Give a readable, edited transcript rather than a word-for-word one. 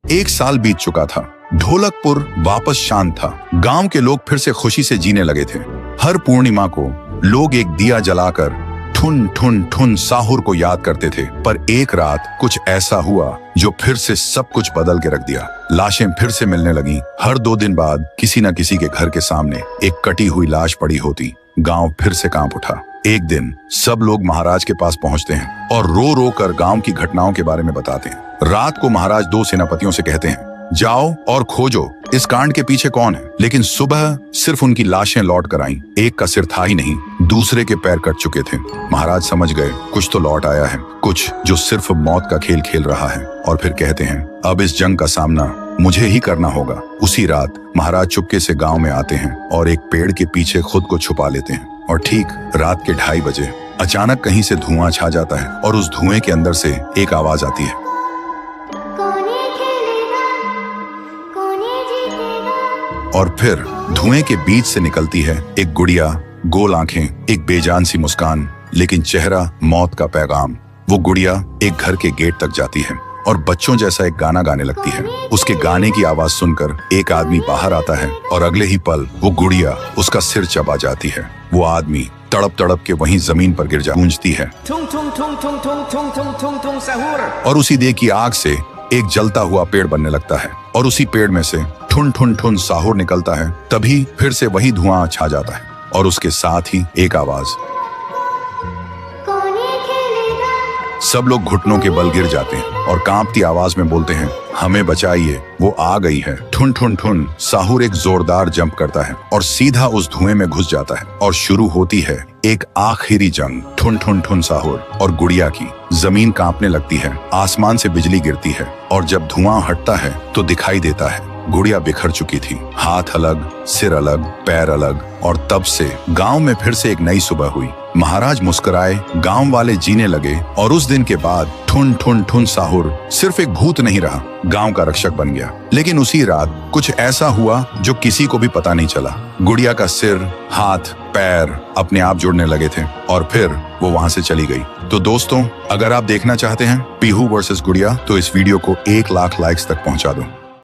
1 साल बीत चुका था। ढोलकपुर वापस शांत था। गांव के लोग फिर से खुशी से जीने लगे थे। हर पूर्णिमा को लोग एक दिया जलाकर ठुन ठुन ठुन साहुर को याद करते थे। पर एक रात कुछ ऐसा हुआ जो फिर से सब कुछ बदल के रख दिया। लाशें फिर से मिलने लगी। हर 2 दिन बाद किसी न किसी के घर के सामने एक कटी हुई लाश पड़ी होती। गांव फिर से कांप उठा। एक दिन सब लोग महाराज के पास पहुंचते हैं और रो रो कर गांव की घटनाओं के बारे में बताते हैं। रात को महाराज 2 सेनापतियों से कहते हैं, जाओ और खोजो इस कांड के पीछे कौन है। लेकिन सुबह सिर्फ उनकी लाशें लौट कर आईं। एक का सिर था ही नहीं, दूसरे के पैर कट चुके थे। महाराज समझ गए कुछ तो लौट आया है, कुछ जो सिर्फ मौत का खेल खेल रहा है। और फिर कहते हैं, अब इस जंग का सामना मुझे ही करना होगा। उसी रात महाराज चुपके से गांव में आते हैं और एक पेड़ के पीछे खुद को छुपा लेते हैं। और ठीक रात के 2:30 बजे अचानक कहीं से धुआं छा जाता है और उस धुएं के अंदर से एक आवाज आती है, और फिर धुएं के बीच से निकलती है एक गुड़िया, गोल आंखें, एक बेजान सी मुस्कान, लेकिन चेहरा मौत का पैगाम। वो गुड़िया एक घर के गेट तक जाती है और बच्चों जैसा एक गाना गाने लगती है। उसके गाने की आवाज सुनकर एक आदमी बाहर आता है और अगले ही पल वो गुड़िया उसका सिर चबा जाती है। वो आदमी तड़प तड़प के वहीं जमीन पर गिर जा गूंजती है और उसी देह की आग से एक जलता हुआ पेड़ बनने लगता है और उसी पेड़ में से ठुन ठुन ठुन साहुर निकलता है। तभी फिर से वही धुआं छा जाता है और उसके साथ ही एक आवाज। सब लोग घुटनों के बल गिर जाते हैं और कांपती आवाज में बोलते हैं, हमें बचाइए, वो आ गई है। ठुन ठुन ठुन साहुर एक जोरदार जंप करता है और सीधा उस धुएं में घुस जाता है और शुरू होती है एक आखिरी जंग। ठुन ठुन ठुन साहुर और गुड़िया की। जमीन कांपने लगती है, आसमान से बिजली गिरती है और जब धुआं हटता है तो दिखाई देता है गुड़िया बिखर चुकी थी। हाथ अलग, सिर अलग, पैर अलग। और तब से गांव में फिर से एक नई सुबह हुई। महाराज मुस्कुराए, गांव वाले जीने लगे और उस दिन के बाद ठुन ठुन ठुन साहुर सिर्फ एक भूत नहीं रहा, गांव का रक्षक बन गया। लेकिन उसी रात कुछ ऐसा हुआ जो किसी को भी पता नहीं चला। गुड़िया का सिर, हाथ, पैर अपने आप जुड़ने लगे थे और फिर वो वहां से चली गई। तो दोस्तों, अगर आप देखना चाहते हैं पीहू वर्सेस गुड़िया तो इस वीडियो को 1 लाख लाइक्स तक पहुंचा दो।